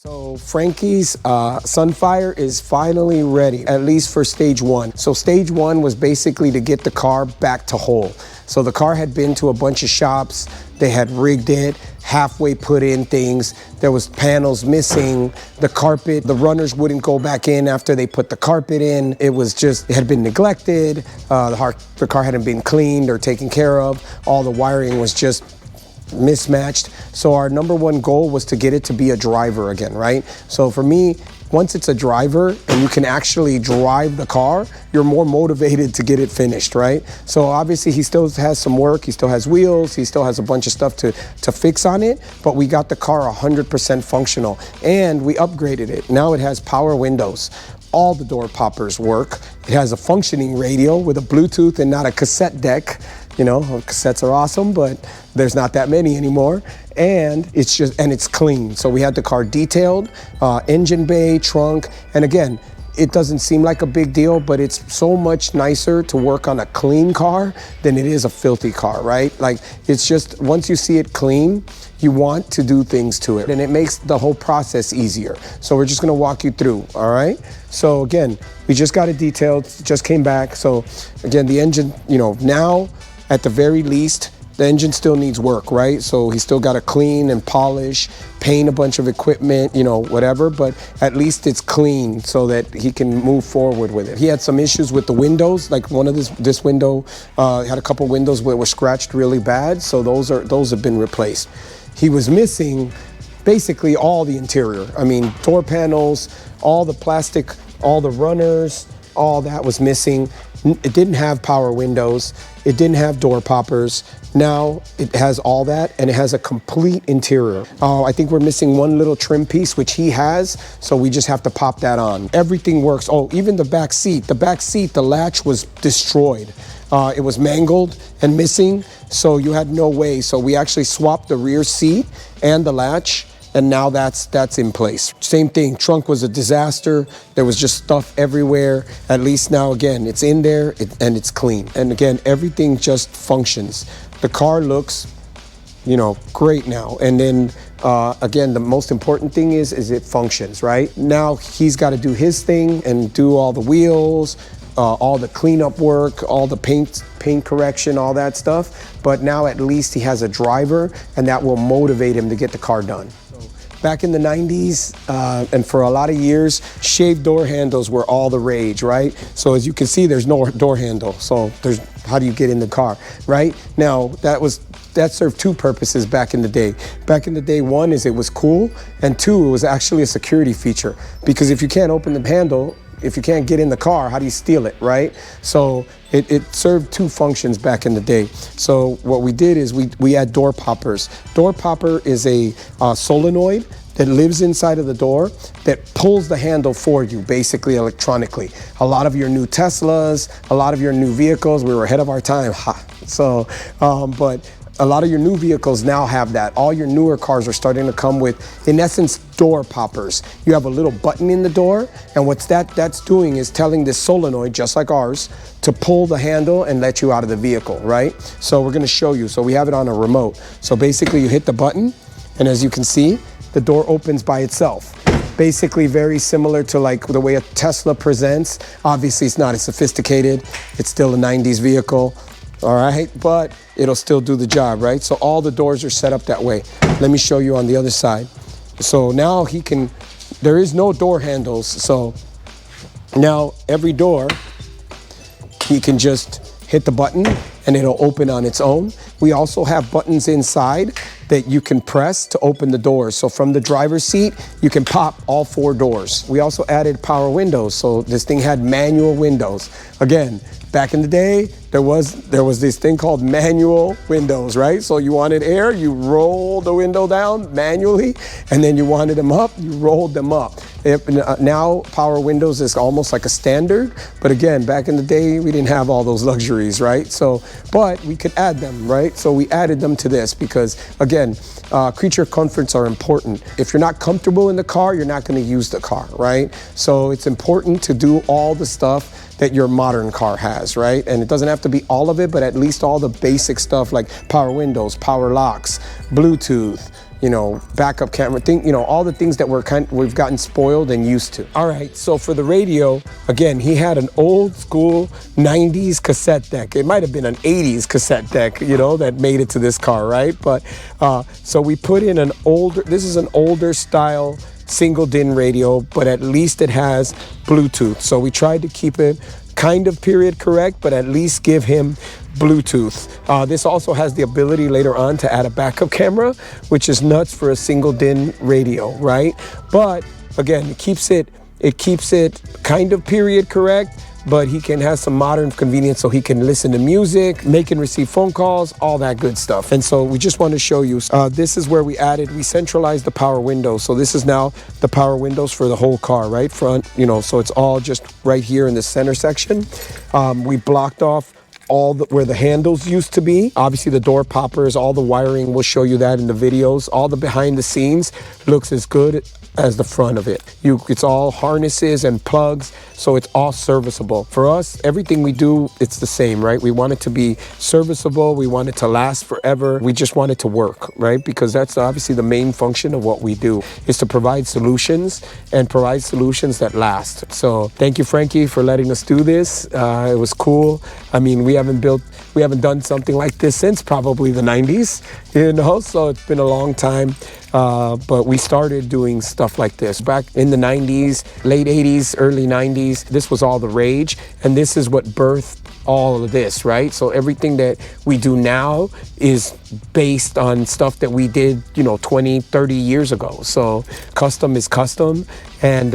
So Frankie's Sunfire is finally ready, at least for stage one. So stage one was basically to get the car back to whole. So the car had been to a bunch of shops, they had rigged it, halfway put in things, there was panels missing, the carpet, the runners wouldn't go back in after they put the carpet in. It had been neglected, the car hadn't been cleaned or taken care of, all the wiring was just mismatched. So our number one goal was to get it to be a driver again, right? So for me, once it's a driver and you can actually drive the car, you're more motivated to get it finished, right? So obviously he still has some work, he still has wheels, he still has a bunch of stuff to fix on it, but we got the car 100% functional and we upgraded it. Now it has power windows. All the door poppers work. It has a functioning radio with a Bluetooth and not a cassette deck. You know, cassettes are awesome, but there's not that many anymore. And it's clean. So we had the car detailed, engine bay, trunk, and again, it doesn't seem like a big deal, but it's so much nicer to work on a clean car than it is a filthy car, right? Like, it's just, once you see it clean, you want to do things to it, and it makes the whole process easier. So we're just gonna walk you through, all right? So again, we just got it detailed, just came back. So again, the engine, you know, now at the very least, the engine still needs work, right? So he's still got to clean and polish, paint a bunch of equipment, you know, whatever, but at least it's clean so that he can move forward with it. He had some issues with the windows, like one of this window had a couple windows where it was scratched really bad, so those have been replaced. He was missing basically all the interior. I mean, door panels, all the plastic, all the runners, all that was missing. It didn't have power windows. It didn't have door poppers. Now it has all that, and it has a complete interior. I think we're missing one little trim piece, which he has, so we just have to pop that on. Everything works. Oh, even the back seat. The back seat, the latch was destroyed. It was mangled and missing, so you had no way. So we actually swapped the rear seat and the latch, and now that's in place. Same thing, trunk was a disaster. There was just stuff everywhere. At least now, again, it's in there and it's clean. And again, everything just functions. The car looks, you know, great now. And then again, the most important thing is it functions, right? Now he's got to do his thing and do all the wheels, all the cleanup work, all the paint correction, all that stuff. But now at least he has a driver, and that will motivate him to get the car done. Back in the 90s, and for a lot of years, shaved door handles were all the rage, right? So as you can see, there's no door handle. So how do you get in the car, right? Now, that served two purposes back in the day. Back in the day, one is it was cool, and two, it was actually a security feature. Because if you can't open the handle, if you can't get in the car, how do you steal it, right? So it served two functions back in the day. So what we did is we had door poppers. Door popper is a solenoid that lives inside of the door that pulls the handle for you, basically electronically. A lot of your new Teslas, a lot of your new vehicles, we were ahead of our time. So, but a lot of your new vehicles now have that. All your newer cars are starting to come with, in essence, door poppers. You have a little button in the door, and what that's doing is telling this solenoid, just like ours, to pull the handle and let you out of the vehicle, right? So we're gonna show you. So we have it on a remote. So basically you hit the button, and as you can see, the door opens by itself. Basically very similar to like the way a Tesla presents. Obviously it's not as sophisticated. It's still a 90s vehicle. All right, but it'll still do the job, right? So all the doors are set up that way. Let me show you on the other side. So now there is no door handles. So now every door, he can just hit the button and it'll open on its own. We also have buttons inside that you can press to open the doors. So from the driver's seat, you can pop all four doors. We also added power windows. So this thing had manual windows. Again, back in the day, there was this thing called manual windows, right? So you wanted air, you rolled the window down manually, and then you wanted them up, you rolled them up. Now power windows is almost like a standard, but again, back in the day, we didn't have all those luxuries, right? So, but we could add them, right? So we added them to this because, again, creature comforts are important. If you're not comfortable in the car, you're not going to use the car, right? So it's important to do all the stuff that your modern car has, right? And it doesn't have to be all of it, but at least all the basic stuff like power windows, power locks, Bluetooth, backup camera thing, all the things that we've gotten spoiled and used to. All right, so for the radio, again, he had an old school 90s cassette deck. It might have been an 80s cassette deck, that made it to this car, right? But so we put in this is an older style single DIN radio, but at least it has Bluetooth. So we tried to keep it kind of period correct, but at least give him Bluetooth. This also has the ability later on to add a backup camera, which is nuts for a single DIN radio, right? But again, it keeps it kind of period correct, but he can have some modern convenience so he can listen to music, make and receive phone calls, all that good stuff. And so we just want to show you, this is where we centralized the power windows. So this is now the power windows for the whole car, right? Front, so it's all just right here in the center section. We blocked off where the handles used to be. Obviously the door poppers, all the wiring, we'll show you that in the videos. All the behind the scenes looks as good as the front of it. It's all harnesses and plugs, so it's all serviceable. For us, everything we do, it's the same, right? We want it to be serviceable. We want it to last forever. We just want it to work, right? Because that's obviously the main function of what we do, is to provide solutions and provide solutions that last. So thank you, Frankie, for letting us do this. It was cool. I mean, we haven't done something like this since probably the 90s, so it's been a long time. But we started doing stuff like this back in the 90s, late 80s, early 90s. This was all the rage, and this is what birthed all of this, right? So everything that we do now is based on stuff that we did, 20, 30 years ago. So custom is custom, and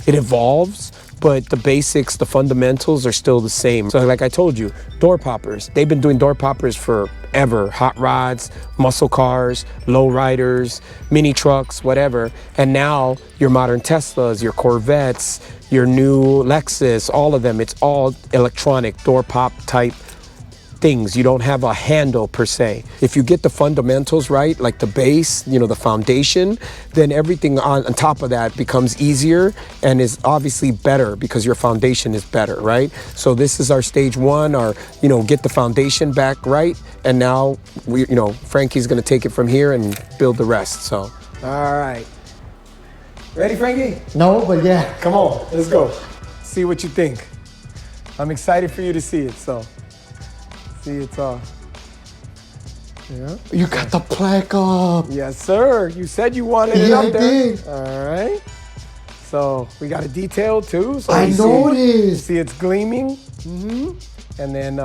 it evolves, but the basics, the fundamentals are still the same. So like I told you, door poppers, they've been doing door poppers forever. Hot rods, muscle cars, low riders, mini trucks, whatever. And now your modern Teslas, your Corvettes, your new Lexus, all of them, it's all electronic door pop type things. You don't have a handle per se. If you get the fundamentals right, like the base, the foundation, then everything on top of that becomes easier and is obviously better because your foundation is better, right? So this is our stage one, get the foundation back right. And now Frankie's gonna take it from here and build the rest, so. All right. Ready, Frankie? No, but yeah. Come on, let's go. See what you think. I'm excited for you to see it, so. See, it's yeah. You got the plaque up. Yes, sir. You said you wanted it up there. Yeah, I did. All right. So we got a detail too. So I noticed. See, it's gleaming. Mm-hmm. And then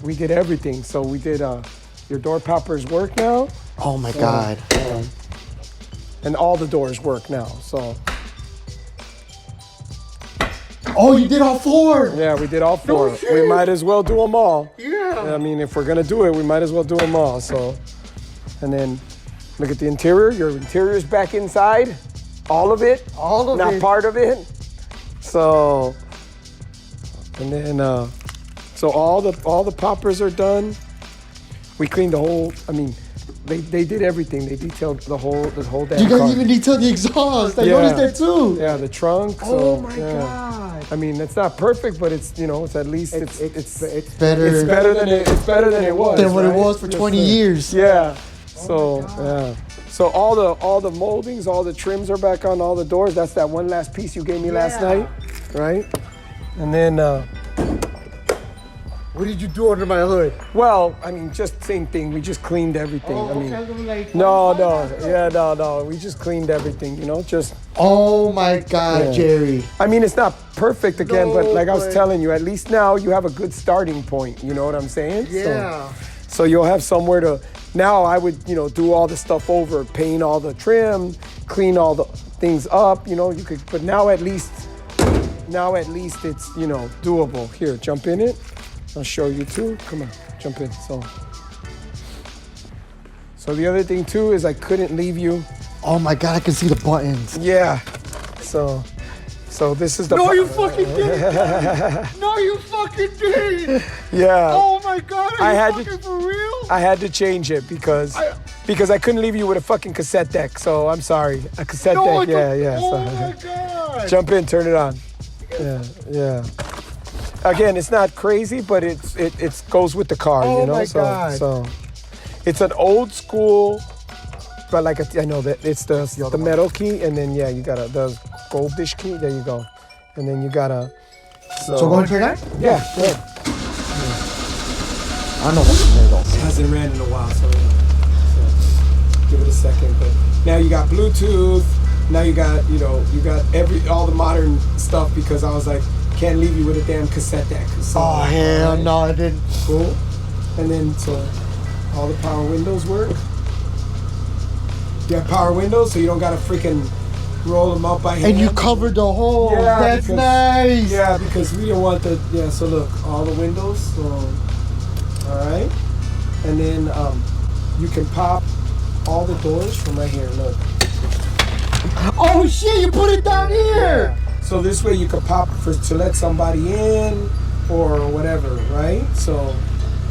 we did everything. So we did your door poppers work now. Oh my God. And all the doors work now. So. Oh, you did all four? Yeah, we did all four. No, we might as well do them all. Yeah. I mean, if we're gonna do it, we might as well do them all. So, and then look at the interior. Your interior's back inside. All of it. All of it. Not part of it. So, and then so all the poppers are done. We cleaned the whole. I mean, they did everything. They detailed the whole damn You guys car. even detailed the exhaust. I noticed that too. Yeah, the trunk. Oh so, my yeah. God. I mean, it's not perfect, but it's it's at least it's better. It's better than it was. Than what right? it was for 20 years. Yeah. So yeah. So all the moldings, all the trims are back on all the doors. That's that one last piece you gave me last night, right? And then what did you do under my hood? well, I mean, just same thing. We just cleaned everything. Oh, I mean, okay. no. We just cleaned everything. Just. Oh my God, Yeah. Jerry. I mean, it's not perfect again, No, but like I was but- telling you, at least now you have a good starting point. You know what I'm saying? Yeah. So you'll have somewhere to. Now I would, do all the stuff over, paint all the trim, clean all the things up. You could, but now at least it's doable. Here, jump in it. I'll show you too. Come on, jump in. So the other thing too is I couldn't leave you. Oh my God, I can see the buttons. Yeah. So this is the. No, you fucking did. No, you fucking did. Yeah. Oh my God, are I you had to- fucking for real? I had to change it because I couldn't leave you with a fucking cassette deck. So I'm sorry, a cassette deck. Yeah. Oh So, my God. jump in, turn it on. Yeah. Again, it's not crazy, but it goes with the car. Oh my so, God. So it's an old school but like I know that it's the metal key, and then yeah, you got the goldish key. There you go, and then you gotta. So going to that? Yeah. Good. I don't know what the name is. It hasn't ran in a while, so give it a second. But now you got Bluetooth. Now you got all the modern stuff, because I was like, can't leave you with a damn cassette deck. So, Oh hell no, I didn't. Cool. And then so all the power windows work. You have power windows, so you don't gotta freaking roll them up by hand. And you covered the hole. Yeah, That's because, nice. Yeah, because we don't want the So look, all the windows. So all right, and then you can pop all the doors from right here. Look. Oh shit! You put it down here. Yeah. So this way you can pop to let somebody in or whatever, right? So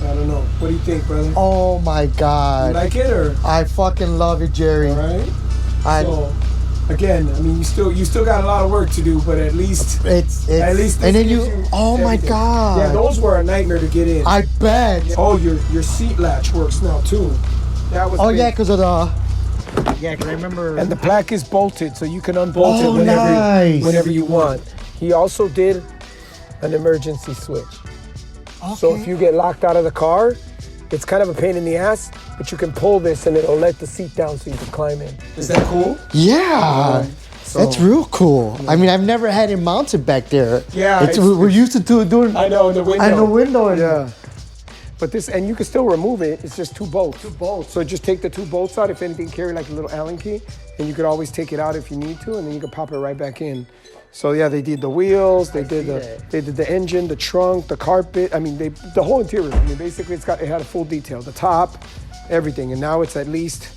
I don't know. What do you think, brother? Oh my god! You like it or? I fucking love it, Jerry. All right. So again, I mean, you still got a lot of work to do, but at least at least. And then you. Oh my god! Yeah, those were a nightmare to get in. I bet. Oh, your seat latch works now too. That was. Oh big. yeah, because of the. Yeah, because I remember. And the plaque is bolted, so you can unbolt it whenever you want. He also did an emergency switch. Okay. So if you get locked out of the car, it's kind of a pain in the ass, but you can pull this and it'll let the seat down so you can climb in. Is that cool? Yeah. That's real cool. Yeah. I mean, I've never had it mounted back there. Yeah. We're used to doing. I know, in the window. In the window. Yeah. But this, and you can still remove it. It's just two bolts. So just take the two bolts out. If anything, carry like a little Allen key, and you could always take it out if you need to, and then you can pop it right back in. So yeah, they did the wheels, they did the engine, the trunk, the carpet. I mean, the whole interior. I mean, basically, it had a full detail, the top, everything, and now it's at least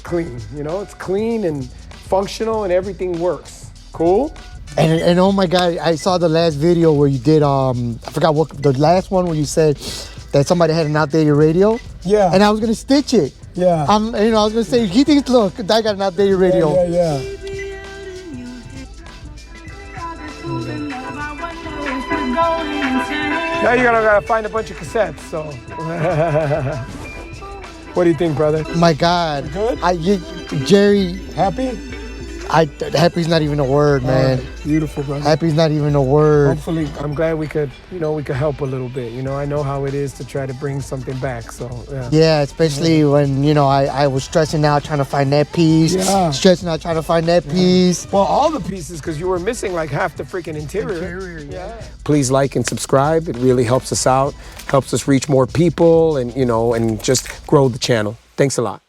clean. You know, it's clean and functional, and everything works. Cool. And oh my god, I saw the last video where you did I forgot what the last one where you said that somebody had an outdated radio. Yeah. And I was gonna stitch it. Yeah. I was gonna say he thinks look, I got an outdated radio. Yeah. Now you're gonna gotta find a bunch of cassettes. So. What do you think, brother? My God. Good. Jerry. Happy? Happy's not even a word, man. Beautiful, brother. Happy's not even a word. Hopefully, I'm glad we could help a little bit. You know, I know how it is to try to bring something back. So yeah. Yeah, especially when I was stressing out trying to find that piece. Yeah. Stressing out trying to find that piece. Well, all the pieces, because you were missing like half the freaking interior. Yeah. Please like and subscribe. It really helps us out. Helps us reach more people, and and just grow the channel. Thanks a lot.